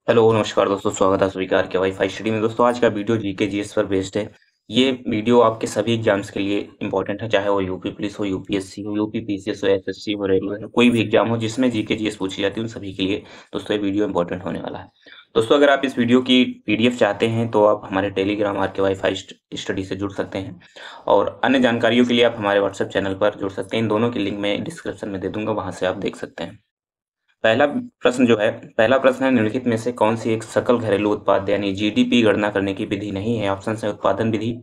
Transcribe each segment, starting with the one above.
Hello नमस्कार दोस्तों, स्वागत है स्वीकार के वाईफाई स्टडी में। दोस्तों आज का वीडियो जीके जीएस पर बेस्ड है। ये वीडियो आपके सभी एग्जाम्स के लिए इंपॉर्टेंट है, चाहे वो यूपी पुलिस हो, यूपीएससी हो, यूपी पीसीएस हो, एसएससी हो, रेलवे हो, कोई भी एग्जाम हो जिसमें जीके जीएस पूछी जाती है उन सभी के लिए दोस्तों ये वीडियो इंपॉर्टेंट होने वाला है। दोस्तों अगर आप इस वीडियो की पीडीएफ चाहते हैं तो आप हमारे टेलीग्राम आर के वाईफाई स्टडी से जुड़ सकते हैं, और अन्य जानकारियों के लिए आप हमारे व्हाट्सएप चैनल पर जुड़ सकते हैं। इन दोनों की लिंक मैं डिस्क्रिप्शन में दे दूंगा, वहां से आप देख सकते हैं। पहला प्रश्न जो है, पहला प्रश्न है, निम्नलिखित में से कौन सी एक सकल घरेलू उत्पाद यानी जीडीपी गणना करने की विधि नहीं है? ऑप्शन है उत्पादन विधि,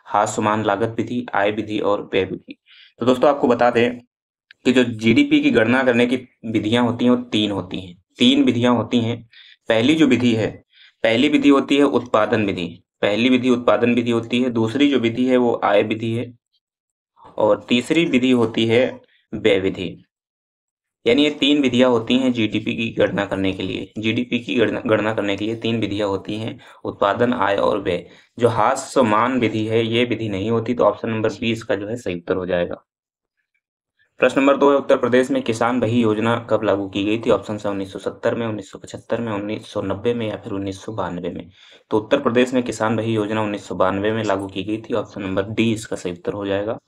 हास्यमान लागत विधि, आय विधि और व्यय विधि। तो दोस्तों आपको बता दें कि जो जीडीपी की गणना करने की विधियां होती हैं वो तीन होती हैं, तीन विधियां होती हैं। पहली जो विधि है, पहली विधि होती है उत्पादन विधि, पहली विधि उत्पादन विधि होती है। दूसरी जो विधि है वो आय विधि है, और तीसरी विधि होती है व्यय विधि। यानी ये तीन विधियां होती हैं जीडीपी की गणना करने के लिए। जीडीपी की गणना करने के लिए तीन विधियां होती हैं, उत्पादन, आय और व्यय। जो हास्यमान विधि है ये विधि नहीं होती, तो ऑप्शन नंबर बी इसका जो है सही उत्तर हो जाएगा। प्रश्न नंबर 2 है, उत्तर प्रदेश में किसान बही योजना कब लागू की गई थी? ऑप्शन है 1970 में, 1975 में, 1990 में या फिर 1992 में। तो उत्तर प्रदेश में किसान बही योजना 1992 में लागू की गई थी। ऑप्शन नंबर डी इसका सही उत्तर हो जाएगा।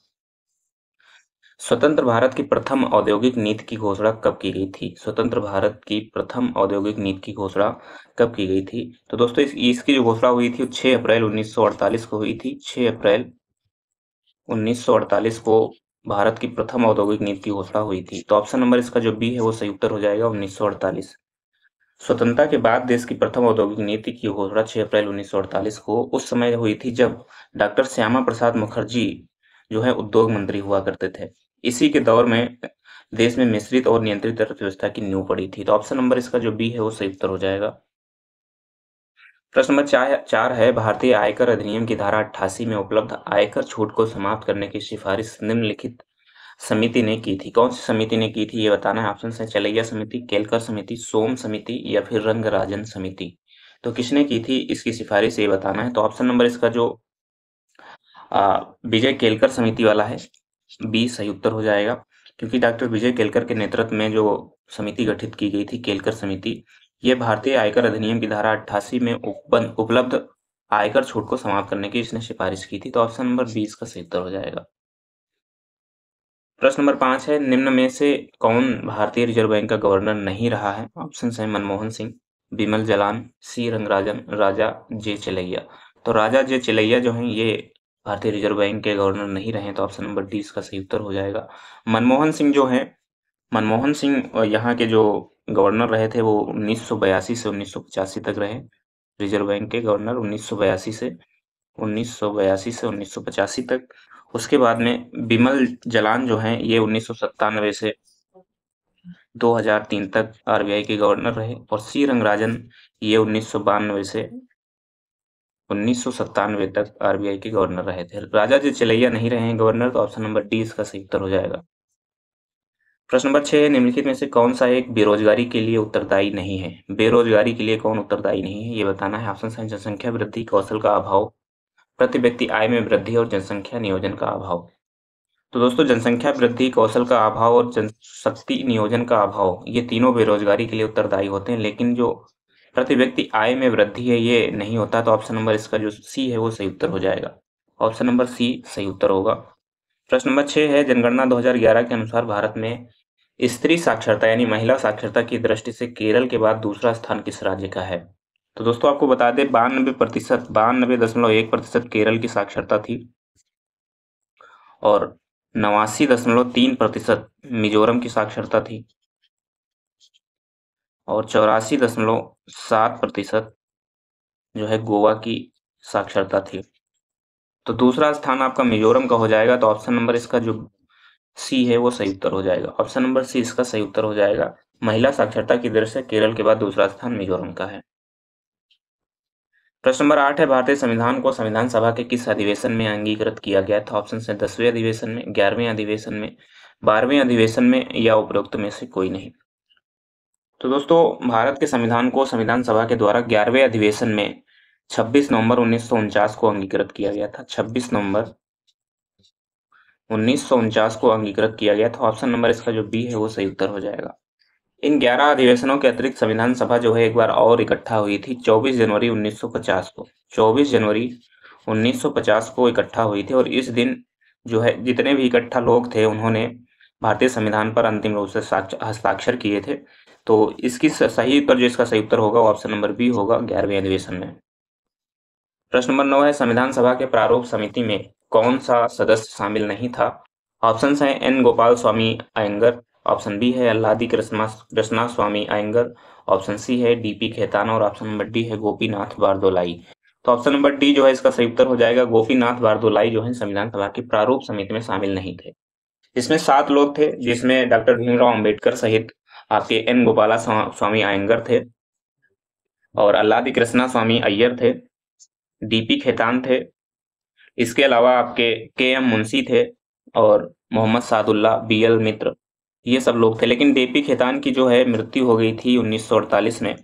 स्वतंत्र भारत की प्रथम औद्योगिक नीति की घोषणा कब की गई थी? स्वतंत्र भारत की प्रथम औद्योगिक नीति की घोषणा कब की गई थी? तो दोस्तों इसकी जो घोषणा हुई थी वो 6 अप्रैल 1948 को हुई थी। 6 अप्रैल 1948 को भारत की प्रथम औद्योगिक नीति की घोषणा हुई थी। तो ऑप्शन नंबर इसका जो बी है वो सही उत्तर हो जाएगा, 1948। स्वतंत्रता के बाद देश की प्रथम औद्योगिक नीति की घोषणा 6 अप्रैल 1948 को उस समय हुई थी जब डॉक्टर श्यामा प्रसाद मुखर्जी जो है उद्योग मंत्री हुआ करते थे। इसी के दौर में देश में मिश्रित और नियंत्रित अर्थव्यवस्था की नींव पड़ी थी। तो ऑप्शन नंबर इसका जो बी है वो सही उत्तर हो जाएगा। प्रश्न नंबर 4 है, भारतीय आयकर अधिनियम की धारा 88 में उपलब्ध आयकर छूट को समाप्त करने की सिफारिश निम्नलिखित समिति ने की थी? कौन सी समिति ने की थी ये बताना है। ऑप्शन है चलैया समिति, केलकर समिति, सोम समिति या फिर रंगराजन समिति। तो किसने की थी इसकी सिफारिश ये बताना है। तो ऑप्शन नंबर इसका जो विजय केलकर समिति वाला है, बी सही उत्तर हो जाएगा। क्योंकि डॉक्टर विजय केलकर के नेतृत्व में जो समिति गठित की गई थी, केलकर समिति, ये भारतीय आयकर अधिनियम की धारा 88 में उपलब्ध आयकर छूट को समाप्त करने की इसने सिफारिश की थी। तो ऑप्शन नंबर 20 का सही उत्तर हो जाएगा। प्रश्न नंबर 5 है, निम्न में से कौन भारतीय रिजर्व बैंक का गवर्नर नहीं रहा है? ऑप्शन है मनमोहन सिंह, बिमल जलान, सी रंगराजन, राजा जे चिलैया। तो राजा जे चिलैया जो हैं ये भारतीय रिजर्व बैंक के गवर्नर नहीं रहे, तो ऑप्शन नंबर डी इसका सही उत्तर हो जाएगा। मनमोहन सिंह जो है, मनमोहन सिंह यहाँ के जो गवर्नर रहे थे वो 1982 से 1985 तक रहे। रिजर्व बैंक के गवर्नर 1982 से 1985 तक। उसके बाद में बिमल जलान जो हैं ये 1997 से 2003 तक आरबीआई के गवर्नर रहे, और सी रंगराजन ये 1992 से 1997 तक आरबीआई के गवर्नर रहे थे। राजा जी चिलैया नहीं रहे हैं गवर्नर, तो ऑप्शन नंबर डी इसका सही उत्तर हो जाएगा। प्रश्न नंबर 6 है, निम्नलिखित में से कौन सा एक बेरोजगारी के लिए उत्तरदायी नहीं है? बेरोजगारी के लिए कौन उत्तरदायी नहीं है ये बताना है। ऑप्शन है जनसंख्या वृद्धि, कौशल का अभाव, प्रति व्यक्ति आय में वृद्धि और जनसंख्या नियोजन का अभाव। तो दोस्तों जनसंख्या वृद्धि, कौशल का अभाव और जनशक्ति नियोजन का अभाव, ये तीनों बेरोजगारी के लिए उत्तरदायी होते हैं, लेकिन जो प्रति व्यक्ति आय में वृद्धि है ये नहीं होता। तो ऑप्शन नंबर इसका जो सी है वो सही उत्तर हो जाएगा। ऑप्शन नंबर सी सही उत्तर होगा। प्रश्न नंबर 6 है, जनगणना 2011 के अनुसार भारत में स्त्री साक्षरता यानी महिला साक्षरता की दृष्टि से केरल के बाद दूसरा स्थान किस राज्य का है? तो दोस्तों आपको बता दें 92%, 92.1% केरल की साक्षरता थी, और 89.3% मिजोरम की साक्षरता थी, और 84.7% जो है गोवा की साक्षरता थी। तो दूसरा स्थान आपका मिजोरम का हो जाएगा। तो ऑप्शन नंबर इसका जो सी है वो सही उत्तर हो जाएगा। ऑप्शन नंबर सी इसका सही उत्तर हो जाएगा। महिला साक्षरता की दृष्टि से केरल के बाद दूसरा स्थान मिजोरम का है। प्रश्न नंबर 8 है, भारतीय संविधान को संविधान सभा के किस अधिवेशन में अंगीकृत किया गया था? ऑप्शन है 10वें अधिवेशन में, 11वें अधिवेशन में, 12वें अधिवेशन में या उपरोक्त में से कोई नहीं। तो दोस्तों भारत के संविधान को संविधान सभा के द्वारा 11वें अधिवेशन में 26 नवंबर 1949 को अंगीकृत किया गया था। 26 नवंबर 1949 को अंगीकृत किया गया था। ऑप्शन नंबर इसका जो बी है वो सही उत्तर हो जाएगा। इन 11 अधिवेशनों के अतिरिक्त संविधान सभा जो है एक बार और इकट्ठा हुई थी 24 जनवरी 1950 को। 24 जनवरी 1950 को इकट्ठा हुई थी और इस दिन जो है जितने भी इकट्ठा लोग थे उन्होंने भारतीय संविधान पर अंतिम रूप से हस्ताक्षर किए थे। तो इसकी सही उत्तर जो इसका सही उत्तर होगा वो ऑप्शन नंबर बी होगा 11वें अधिवेशन में। प्रश्न नंबर 9 है संविधान सभा के प्रारूप समिति में कौन सा सदस्य शामिल नहीं था? ऑप्शंस हैं N Gopal Swami Iyengar, option B है अल्लादी कृष्णा स्वामी अयंगर, ऑप्शन सी है डीपी खेतान और ऑप्शन नंबर डी है गोपीनाथ बारदोलाई। तो ऑप्शन नंबर डी जो है इसका सही उत्तर हो जाएगा। गोपीनाथ बारदोलाई जो है संविधान सभा की प्रारूप समिति में शामिल नहीं थे। इसमें 7 लोग थे जिसमें डॉक्टर भीमराव अंबेडकर सहित आपके एन गोपाला स्वामी अयंगर थे और अल्लादी कृष्णा स्वामी अय्यर थे, डीपी खेतान थे, इसके अलावा आपके के एम मुंशी थे और मोहम्मद सादुल्ला, बीएल मित्र, ये सब लोग थे। लेकिन डीपी खेतान की जो है मृत्यु हो गई थी 1948 में।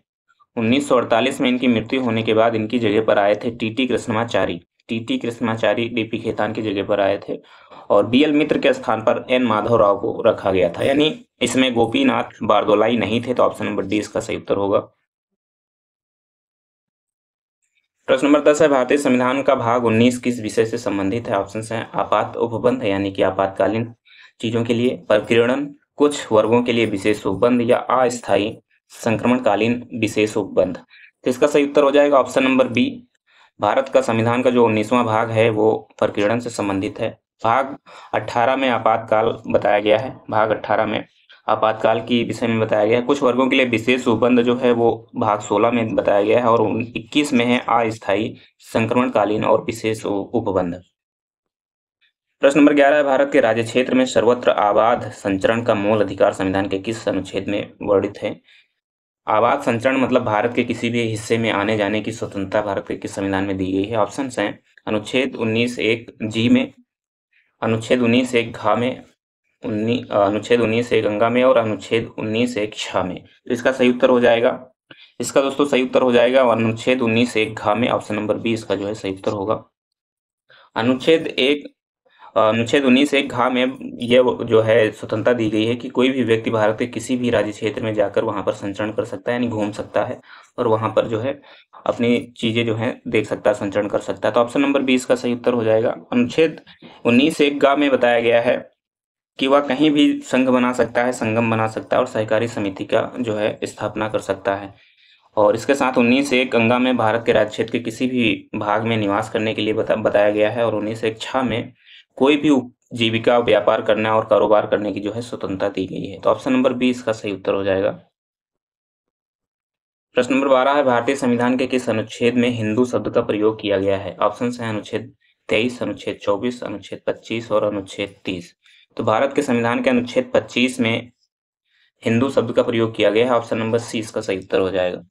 1948 में इनकी मृत्यु होने के बाद इनकी जगह पर आए थे TT Krishnamachari. TT Krishnamachari DP Khetan की जगह पर आए थे और बीएल मित्र के स्थान पर एन माधव राव को रखा गया था। यानी इसमें गोपीनाथ बारदोलाई नहीं थे। तो ऑप्शन नंबर डी इसका सही उत्तर होगा। प्रश्न नंबर 10 है भारतीय संविधान का भाग 19 किस विषय से संबंधित है? ऑप्शन हैं आपात उपबंध यानी कि आपातकालीन चीजों के लिए, प्रकीर्णन, कुछ वर्गों के लिए विशेष उपबंध या अस्थायी संक्रमणकालीन विशेष उपबंध। तो इसका सही उत्तर हो जाएगा ऑप्शन नंबर बी। भारत का संविधान का जो 19वां भाग है वो प्रकीर्णन से संबंधित है। भाग 18 में आपातकाल बताया गया है। भाग 18 में आपातकाल की विषय में बताया गया है। कुछ वर्गों के लिए विशेष उपबंध जो है वो भाग 16 में बताया गया है और 21 में है अस्थायी संक्रमणकालीन और विशेष उपबंध। प्रश्न नंबर 11 है भारत के राज्य क्षेत्र में सर्वत्र आबाद संचरण का मूल अधिकार संविधान के किस अनुच्छेद में वर्णित है? आबाद संचरण मतलब भारत के किसी भी हिस्से में आने जाने की स्वतंत्रता भारत के किस संविधान में दी गई है? ऑप्शन हैं अनुच्छेद 19(1) जी में, अनुच्छेद 19(1) घ में, अनुच्छेद 19(1) अंगा में और अनुच्छेद 19(1) छ में। तो इसका सही उत्तर हो जाएगा, इसका दोस्तों सही उत्तर हो जाएगा अनुच्छेद 19(1) घ में। ऑप्शन नंबर बी इसका जो है सही उत्तर होगा। अनुच्छेद 19(1) घ में यह जो है स्वतंत्रता दी गई है कि कोई भी व्यक्ति भारत के किसी भी राज्य क्षेत्र में जाकर वहां पर संचरण कर सकता है, यानी घूम सकता है और वहां पर जो है अपनी चीजें जो है देख सकता है, संचरण कर सकता है। तो ऑप्शन नंबर बी इसका सही उत्तर हो जाएगा। अनुच्छेद 19(1) घ में बताया गया है कि वह कहीं भी संघ बना सकता है, संगम बना सकता है और सहकारी समिति का जो है स्थापना कर सकता है। और इसके साथ 19(1) अंगा में भारत के राज्य क्षेत्र के किसी भी भाग में निवास करने के लिए बताया गया है और 19(1) छ में कोई भी जीविका व्यापार करना और कारोबार करने की जो है स्वतंत्रता दी गई है। तो ऑप्शन नंबर बी इसका सही उत्तर हो जाएगा। प्रश्न नंबर 12 है भारतीय संविधान के किस अनुच्छेद में हिंदू शब्द का प्रयोग किया गया है? ऑप्शन हैं अनुच्छेद 23, अनुच्छेद 24, अनुच्छेद 25 और अनुच्छेद 30। तो भारत के संविधान के अनुच्छेद 25 में हिंदू शब्द का प्रयोग किया गया है। ऑप्शन नंबर सी इसका सही उत्तर हो जाएगा।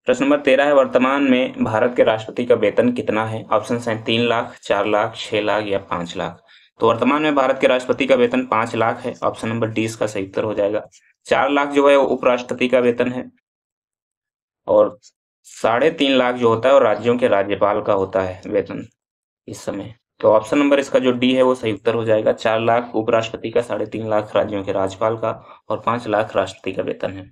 प्रश्न नंबर 13 है वर्तमान में भारत के राष्ट्रपति का वेतन कितना है? ऑप्शन हैं 3 लाख, 4 लाख, 6 लाख या 5 लाख। तो वर्तमान में भारत के राष्ट्रपति का वेतन 5 लाख है। ऑप्शन नंबर डी इसका सही उत्तर हो जाएगा। 4 लाख जो है वो उपराष्ट्रपति का वेतन है और 3.5 लाख जो होता है और राज्यों के राज्यपाल का होता है वेतन इस समय। तो ऑप्शन नंबर इसका जो डी है वो सही उत्तर हो जाएगा। 4 लाख उपराष्ट्रपति का, 3.5 लाख राज्यों के राज्यपाल का और 5 लाख राष्ट्रपति का वेतन है।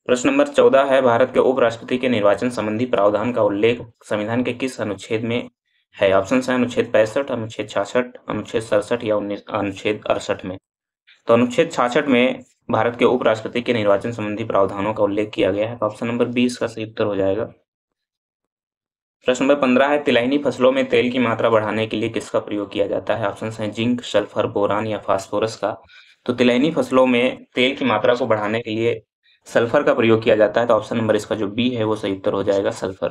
प्रश्न नंबर 14 है भारत के उपराष्ट्रपति के निर्वाचन संबंधी प्रावधान का उल्लेख संविधान के किस अनुच्छेद में है? ऑप्शन है अनुच्छेद 65, अनुच्छेद 66, अनुच्छेद 67 या अनुच्छेद 68 में। तो अनुच्छेद 66 में भारत के उपराष्ट्रपति के निर्वाचन संबंधी प्रावधानों का उल्लेख किया गया है। ऑप्शन नंबर बी इसका सही उत्तर हो जाएगा। प्रश्न नंबर 15 है तिलहनी फसलों में तेल की मात्रा बढ़ाने के लिए किसका प्रयोग किया जाता है? ऑप्शन हैं जिंक, सल्फर, बोरान या फास्फोरस का। तो तिलहनी फसलों में तेल की मात्रा को बढ़ाने के लिए सल्फर का प्रयोग किया जाता है। तो ऑप्शन नंबर इसका जो बी है वो सही उत्तर हो जाएगा, सल्फर।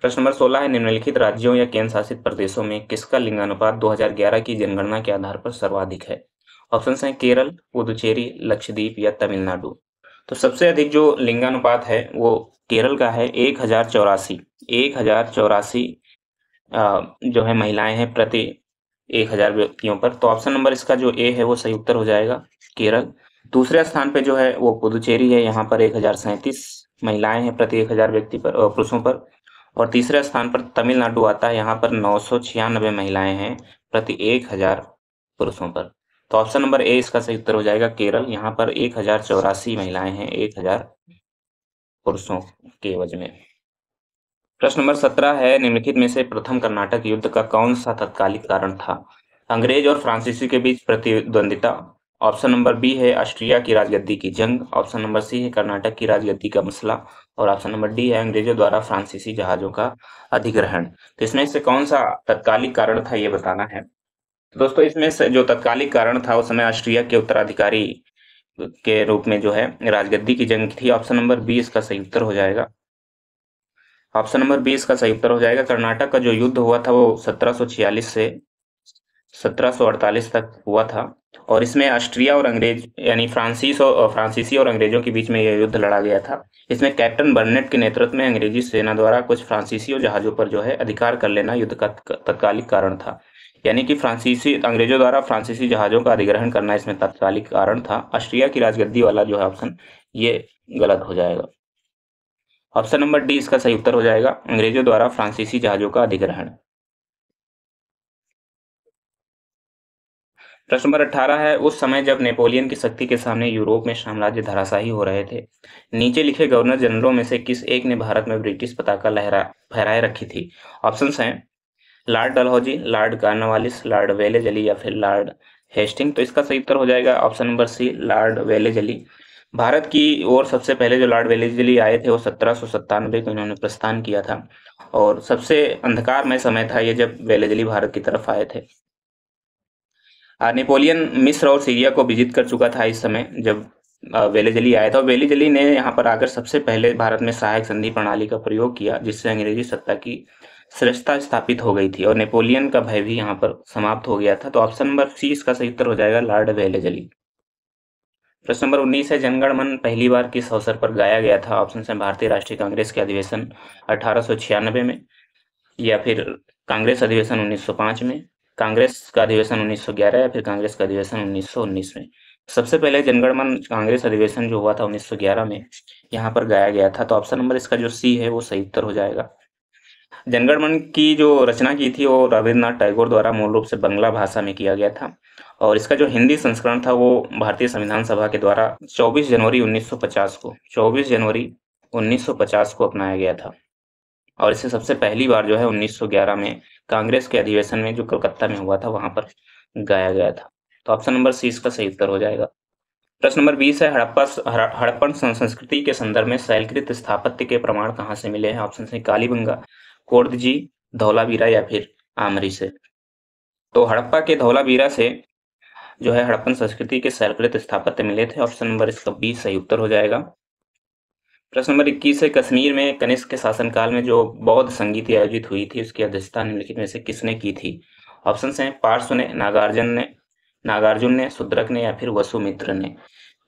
प्रश्न नंबर 16 है निम्नलिखित राज्यों या केंद्र शासित प्रदेशों में किसका लिंगानुपात 2011 की जनगणना के आधार पर सर्वाधिक है? ऑप्शन हैं केरल, पुदुचेरी, लक्षद्वीप या तमिलनाडु। तो सबसे अधिक जो लिंगानुपात है वो केरल का है, 1084 जो है महिलाएं हैं प्रति 1000 व्यक्तियों पर। तो ऑप्शन नंबर इसका जो ए है वो सही उत्तर हो जाएगा, केरल। दूसरे स्थान पे जो है वो पुदुचेरी है, यहाँ पर 1037 महिलाएं हैं प्रति 1000 व्यक्ति पर पुरुषों पर। और तीसरे स्थान पर तमिलनाडु आता है, यहाँ पर 996 महिलाएं हैं प्रति 1000 पुरुषों पर। तो ऑप्शन नंबर ए इसका सही उत्तर हो जाएगा केरल। यहाँ पर 1084 महिलाएं हैं 1000 पुरुषों के एवज में। प्रश्न नंबर 17 है, निम्नलिखित में से प्रथम कर्नाटक युद्ध का कौन सा तत्कालिक कारण था? अंग्रेज और फ्रांसीसी के बीच प्रतिद्वंदिता। ऑप्शन नंबर बी है ऑस्ट्रिया की राजगद्दी की जंग। ऑप्शन नंबर सी है कर्नाटक की राजगद्दी का मसला। और ऑप्शन नंबर डी है अंग्रेजों द्वारा फ्रांसीसी जहाजों का अधिग्रहण। तो इसमें से कौन सा तत्कालिक कारण था ये बताना है। तो दोस्तों इसमें से जो तत्कालिक कारण था उस समय ऑस्ट्रिया के उत्तराधिकारी के रूप में जो है राजगद्दी की जंग थी। ऑप्शन नंबर बी इसका सही उत्तर हो जाएगा। ऑप्शन नंबर 20 का सही उत्तर हो जाएगा। कर्नाटक का जो युद्ध हुआ था वो 1746 से 1748 तक हुआ था और इसमें ऑस्ट्रिया और अंग्रेज यानी फ्रांसीसी और अंग्रेजों के बीच में यह युद्ध लड़ा गया था। इसमें कैप्टन बर्नेट के नेतृत्व में अंग्रेजी सेना द्वारा कुछ फ्रांसीसी जहाजों पर जो है अधिकार कर लेना युद्ध का तत्कालिक कारण था। यानी कि अंग्रेजों द्वारा फ्रांसीसी जहाजों का अधिग्रहण करना इसमें तत्कालिक कारण था। ऑस्ट्रिया की राजगद्दी वाला जो है ऑप्शन ये गलत हो जाएगा। ऑप्शन नंबर डी इसका सही उत्तर हो जाएगा, अंग्रेजों द्वारा फ्रांसीसी जहाजों का अधिग्रहण। प्रश्न नंबर 18 है, उस समय जब नेपोलियन की शक्ति के सामने यूरोप में साम्राज्य धराशायी हो रहे थे, नीचे लिखे गवर्नर जनरलों में से किस एक ने भारत में ब्रिटिश पताका फहराए रखी थी? ऑप्शंस हैं Lord Dalhousie, Lord Cornwallis, Lord Wellesley या फिर लॉर्ड हेस्टिंग। तो इसका सही उत्तर हो जाएगा option number C Lord Wellesley. Bharat की ओर सबसे पहले जो लॉर्ड वेलेजली आए थे वो 1797 को इन्होंने प्रस्थान किया था और सबसे अंधकारमय समय था ये जब वेलेजली भारत की तरफ आए थे। नेपोलियन मिस्र और सीरिया को विजिट कर चुका था इस समय जब वेलेजली आया था। वेलेजली ने यहाँ पर आकर सबसे पहले भारत में सहायक संधि प्रणाली का प्रयोग किया जिससे अंग्रेजी सत्ता की श्रेष्ठता स्थापित हो गई थी और नेपोलियन का भय भी यहाँ पर समाप्त हो गया था। तो ऑप्शन नंबर सी इसका सही उत्तर हो जाएगा लॉर्ड वेलेजली। प्रश्न नंबर 19 है, जनगण मन पहली बार किस अवसर पर गाया गया था? ऑप्शन है भारतीय राष्ट्रीय कांग्रेस के अधिवेशन 1896 में या फिर कांग्रेस अधिवेशन 1905 में, कांग्रेस का अधिवेशन 1911 या फिर कांग्रेस का अधिवेशन 1919 में। सबसे पहले जनगण मन कांग्रेस अधिवेशन जो हुआ था 1911 में यहाँ पर गाया गया था। तो ऑप्शन नंबर इसका जो सी है वो सही उत्तर हो जाएगा। जनगण मन की जो रचना की थी वो रविन्द्रनाथ टैगोर द्वारा मूल रूप से बंगला भाषा में किया गया था और इसका जो हिंदी संस्करण था वो भारतीय संविधान सभा के द्वारा 24 जनवरी 1950 को अपनाया गया था और इसे सबसे पहली बार जो है 1911 में कांग्रेस के अधिवेशन में जो कोलकाता में हुआ था वहां पर गाया गया था। तो ऑप्शन नंबर सी इसका सही उत्तर हो जाएगा। प्रश्न नंबर 20 है, हड़प्पन संस्कृति के संदर्भ में शैलकृत स्थापत्य के प्रमाण कहाँ से मिले हैं? ऑप्शन है कालीबंगा, कोर्दजी, धौलावीरा या फिर आमरी से। तो हड़प्पा के धौलावीरा से जो है हड़प्पन संस्कृति के शैलकृत स्थापत्य मिले थे। ऑप्शन नंबर इसका बी सही उत्तर हो जाएगा। प्रश्न नंबर 21 है, कश्मीर में कनिष्क के शासनकाल में जो बौद्ध संगीत आयोजित हुई थी उसकी अध्यक्षता निम्नलिखित में से किसने की थी? ऑप्शन हैं पार्श्व ने, नागार्जुन ने, शूद्रक ने या फिर वसुमित्र ने।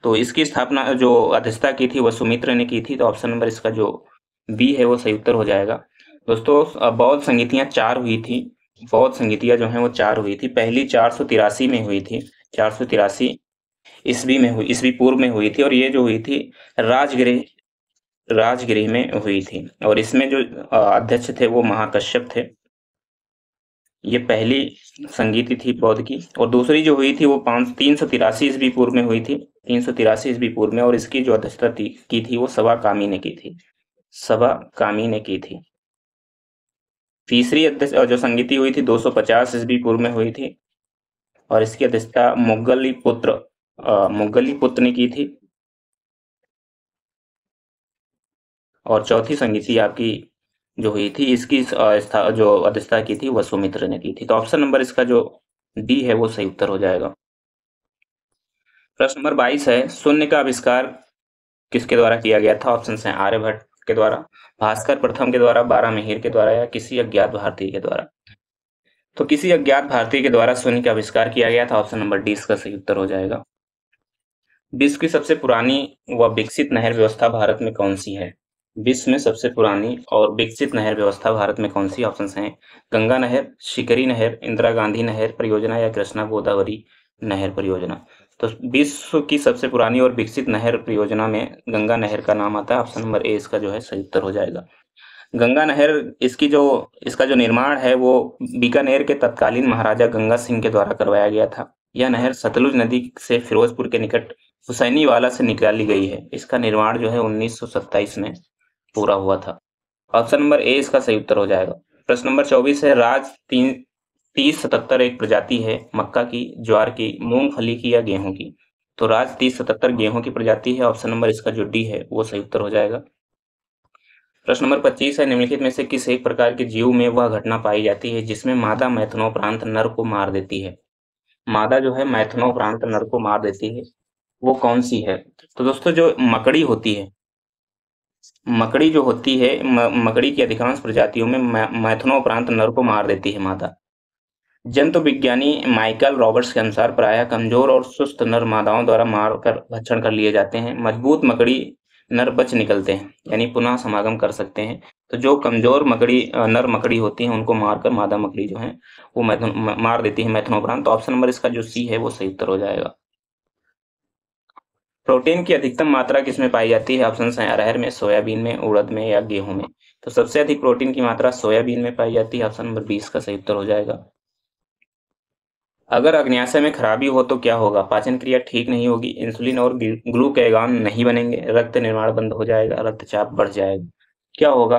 तो इसकी स्थापना जो अध्यक्षता की थी वसुमित्र ने की थी। तो ऑप्शन नंबर इसका जो बी है वो सही उत्तर हो जाएगा। दोस्तों बौद्ध संगीतियां 4 हुई थी। बौद्ध संगीतियां जो हैं वो 4 हुई थी। पहली 483 में हुई थी, 483 ईस्वी पूर्व में हुई थी और ये जो हुई थी राजगृह में हुई थी और इसमें जो अध्यक्ष थे वो महाकश्यप थे। ये पहली संगीति थी बौद्ध की। और दूसरी जो हुई थी वो 383 ईस्वी पूर्व में हुई थी, 383 ईस्वी पूर्व में, और इसकी जो अध्यक्षता की थी वो सवा कामी ने की थी। तीसरी जो संगीति हुई थी 250 ईस्वी पूर्व में हुई थी और इसकी अध्यक्षता मुगलिपुत्र ने की थी। और चौथी संगीति आपकी जो हुई थी इसकी जो अध्यक्षता की थी वसुमित्र ने की थी। तो ऑप्शन नंबर इसका जो डी है वो सही उत्तर हो जाएगा। प्रश्न नंबर 22 है, शून्य का आविष्कार किसके द्वारा किया गया था? ऑप्शन हैं आर्यभट्ट के द्वारा, भास्कर प्रथम के द्वारा, बारहमिहिर के द्वारा या किसी अज्ञात भारतीय के द्वारा। तो किसी अज्ञात भारतीय के द्वारा शून्य का आविष्कार किया गया था। ऑप्शन नंबर डी इसका सही उत्तर हो जाएगा। विश्व की सबसे पुरानी व विकसित नहर व्यवस्था भारत में कौन सी है? विश्व में सबसे पुरानी और विकसित नहर व्यवस्था भारत में कौन सी? ऑप्शंस हैं गंगा नहर, शिकरी नहर, इंदिरा गांधी नहर परियोजना या कृष्णा गोदावरी नहर परियोजना। तो विश्व की सबसे पुरानी और विकसित नहर परियोजना में गंगा नहर का नाम आता है। ऑप्शन नंबर ए इसका जो है सही उत्तर हो जाएगा। गंगा नहर इसका जो निर्माण है वो बीकानेर के तत्कालीन महाराजा गंगा सिंह के द्वारा करवाया गया था यह नहर सतलुज नदी से फिरोजपुर के निकट हुसैनीवाला से निकाली गई है। इसका निर्माण जो है 1927 में पूरा हुआ था। ऑप्शन नंबर ए इसका सही उत्तर हो जाएगा। प्रश्न नंबर 24 है, राज 3077 एक प्रजाति है मक्का की, ज्वार की, मूंगफली की या गेहूं की। तो राज 3077 गेहूं की प्रजाति है। ऑप्शन नंबर इसका जो डी है वो सही उत्तर हो जाएगा। प्रश्न नंबर 25 है, निम्नलिखित में से किस एक प्रकार के जीव में वह घटना पाई जाती है जिसमें मादा मैथुनोपरांत नर को मार देती है। मादा जो है मैथुनोपरांत नर को मार देती है, वो कौन सी है? तो दोस्तों जो मकड़ी होती है, मकड़ी जो होती है, मकड़ी की अधिकांश प्रजातियों में मैथुनोपरांत नर को मार देती है मादा। जंतु विज्ञानी माइकल रॉबर्ट्स के अनुसार प्रायः कमजोर और सुस्त नर मादाओं द्वारा मारकर भक्षण कर लिए जाते हैं। मजबूत मकड़ी नर बच निकलते हैं, यानी पुनः समागम कर सकते हैं। तो जो कमजोर मकड़ी नर मकड़ी होती हैं उनको मारकर मादा मकड़ी जो है वो मार देती है मैथुनोपरांत। तो ऑप्शन नंबर इसका जो सी है वो सही उत्तर हो जाएगा। प्रोटीन की अधिकतम मात्रा किसमें पाई जाती है? ऑप्शन है अरहर में, सोयाबीन में, उड़द में या गेहूं में। तो सबसे अधिक प्रोटीन की मात्रा सोयाबीन में पाई जाती है। ऑप्शन नंबर 20 का सही उत्तर हो जाएगा। अगर अग्न्याशय में खराबी हो तो क्या होगा? पाचन क्रिया ठीक नहीं होगी, इंसुलिन और ग्लूकागॉन नहीं बनेंगे, रक्त निर्माण बंद हो जाएगा, रक्तचाप बढ़ जाएगा। क्या होगा?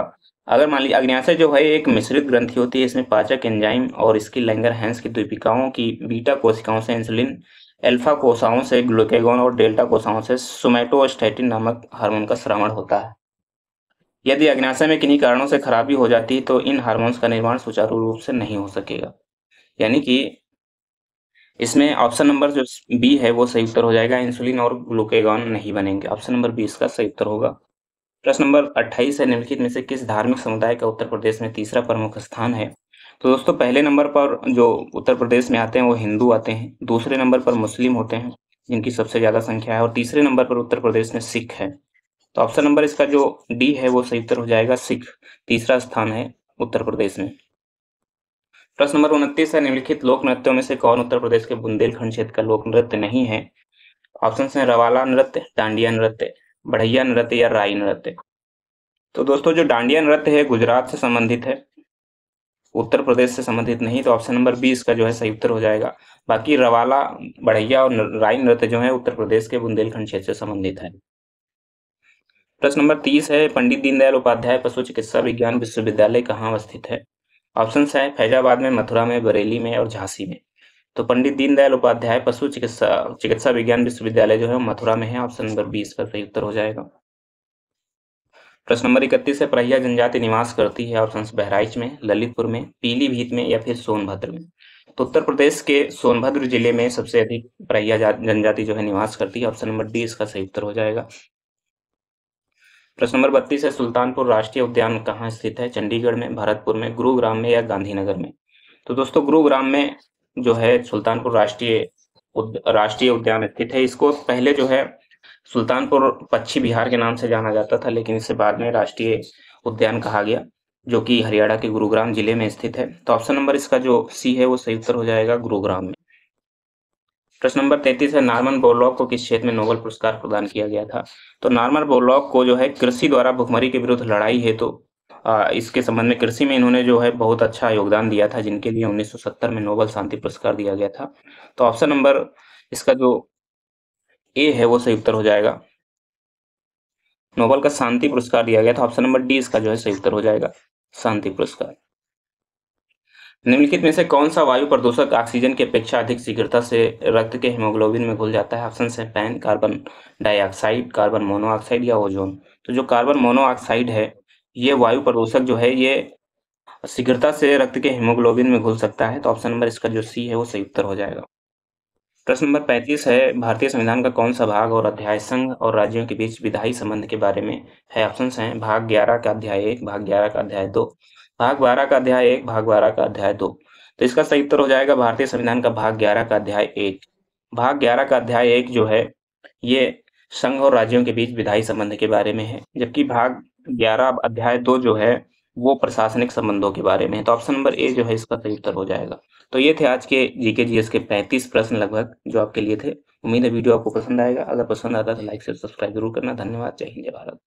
अगर मान लीजिए अग्न्याशय जो है एक मिश्रित ग्रंथि होती है, इसमें पाचक एंजाइम और इसकी लैंगर-हैंस की द्वीपिकाओं की बीटा कोशिकाओं से इंसुलिन, अल्फा कोशिकाओं से ग्लूकागॉन और डेल्टा कोशिकाओं से सोमैटोस्टैटिन नामक हार्मोन का स्रावण होता है। यदि अग्न्याशय में किन्हीं कारणों से खराबी हो जाती है तो इन हार्मोन्स का निर्माण सुचारू रूप से नहीं हो सकेगा। यानी कि इसमें ऑप्शन नंबर जो बी है वो सही उत्तर हो जाएगा। इंसुलिन और ग्लूकागॉन नहीं बनेंगे। ऑप्शन नंबर 20 का सही उत्तर होगा। प्रश्न नंबर 28 है, निम्नलिखित में से किस धार्मिक समुदाय का उत्तर प्रदेश में तीसरा प्रमुख स्थान है? तो दोस्तों पहले नंबर पर जो उत्तर प्रदेश में आते हैं वो हिंदू आते हैं, दूसरे नंबर पर मुस्लिम होते हैं जिनकी सबसे ज्यादा संख्या है, और तीसरे नंबर पर उत्तर प्रदेश में सिख है। तो ऑप्शन नंबर इसका जो डी है वो सही उत्तर हो जाएगा। सिख तीसरा स्थान है उत्तर प्रदेश में। प्रश्न नंबर 29 है, निम्नलिखित लोक नृत्यों में से कौन उत्तर प्रदेश के बुंदेलखंड क्षेत्र का लोक नृत्य नहीं है? ऑप्शन है रवाला नृत्य, डांडिया नृत्य, बढ़ैया नृत्य या राई नृत्य। तो दोस्तों जो डांडिया नृत्य है गुजरात से संबंधित है, उत्तर प्रदेश से संबंधित नहीं। तो ऑप्शन नंबर 20 का जो है सही उत्तर हो जाएगा। बाकी रवाला, बढ़ैया और राई नृत्य जो है उत्तर प्रदेश के बुंदेलखंड क्षेत्र से संबंधित है। प्रश्न नंबर 30 है, पंडित दीनदयाल उपाध्याय पशु चिकित्सा विज्ञान विश्वविद्यालय कहाँ अवस्थित है? ऑप्शन है फैजाबाद में, मथुरा में, बरेली में और झांसी में। तो पंडित दीनदयाल उपाध्याय पशु चिकित्सा विज्ञान विश्वविद्यालय जो है मथुरा में है। ऑप्शन नंबर 20 का सही उत्तर हो जाएगा। प्रश्न नंबर 31 है, प्रहिया जनजाति निवास करती है। ऑप्शन बहराइच में, ललितपुर में, पीलीभीत में या फिर सोनभद्र में। तो उत्तर प्रदेश के सोनभद्र जिले में सबसे अधिक प्रहिया जनजाति जो है निवास करती है। ऑप्शन नंबर डी इसका सही उत्तर हो जाएगा। प्रश्न नंबर 32 है, सुल्तानपुर राष्ट्रीय उद्यान कहाँ स्थित है? चंडीगढ़ में, भरतपुर में, गुरुग्राम में या गांधीनगर में। तो दोस्तों गुरुग्राम में जो है सुल्तानपुर राष्ट्रीय उद्यान स्थित है। इसको पहले जो है सुल्तानपुर पश्चिम बिहार के नाम से जाना जाता था, लेकिन इसे बाद में राष्ट्रीय उद्यान कहा गया, जो कि हरियाणा के गुरुग्राम जिले में स्थित है। तो ऑप्शन नंबर इसका जो सी है वो सही उत्तर हो जाएगा, गुरुग्राम में। प्रश्न नंबर 33 है, नॉर्मन बोरलॉग को किस क्षेत्र में नोबेल पुरस्कार प्रदान किया गया था? तो नॉर्मन बोरलॉग को जो है कृषि द्वारा भुखमरी के विरुद्ध लड़ाई है, तो इसके संबंध में कृषि में इन्होंने जो है बहुत अच्छा योगदान दिया था, जिनके लिए 1970 में नोबेल शांति पुरस्कार दिया गया था। तो ऑप्शन नंबर इसका जो ए है वो सही उत्तर हो जाएगा। नोबेल का शांति पुरस्कार दिया गया था। ऑप्शन नंबर डी इसका जो है सही उत्तर हो जाएगा, शांति पुरस्कार। निम्नलिखित में से कौन सा वायु प्रदूषक ऑक्सीजन की अपेक्षा अधिक शीघ्रता से रक्त के हीमोग्लोबिन में घुल जाता है? ऑप्शन है pan, carbon dioxide, carbon monoxide या ओजोन। तो जो कार्बन मोनोऑक्साइड है, ये वायु प्रदूषक जो है ये शीघ्रता से रक्त के हीमोग्लोबिन में घुल सकता है। तो ऑप्शन नंबर इसका जो सी है वो सही उत्तर हो जाएगा। प्रश्न नंबर 35 है, भारतीय संविधान का कौन सा भाग और अध्याय संघ और राज्यों के बीच विधायी संबंध के बारे में है? ऑप्शन हैं भाग 11 का अध्याय 1, भाग 11 का अध्याय 2, भाग 12 का अध्याय 1, भाग 12 का अध्याय 2। तो इसका सही उत्तर हो जाएगा भारतीय संविधान का भाग 11 का अध्याय 1। भाग 11 का अध्याय 1 जो है ये संघ और राज्यों के बीच विधायी संबंध के बारे में है, जबकि भाग 11 अध्याय 2 जो है वो प्रशासनिक संबंधों के बारे में है। तो ऑप्शन नंबर ए जो है इसका सही उत्तर हो जाएगा। तो ये थे आज के जीके जीएस के 35 प्रश्न लगभग जो आपके लिए थे। उम्मीद है वीडियो आपको पसंद आएगा। अगर पसंद आता है तो लाइक से सब्सक्राइब जरूर करना। धन्यवाद। जय हिंद, जय भारत।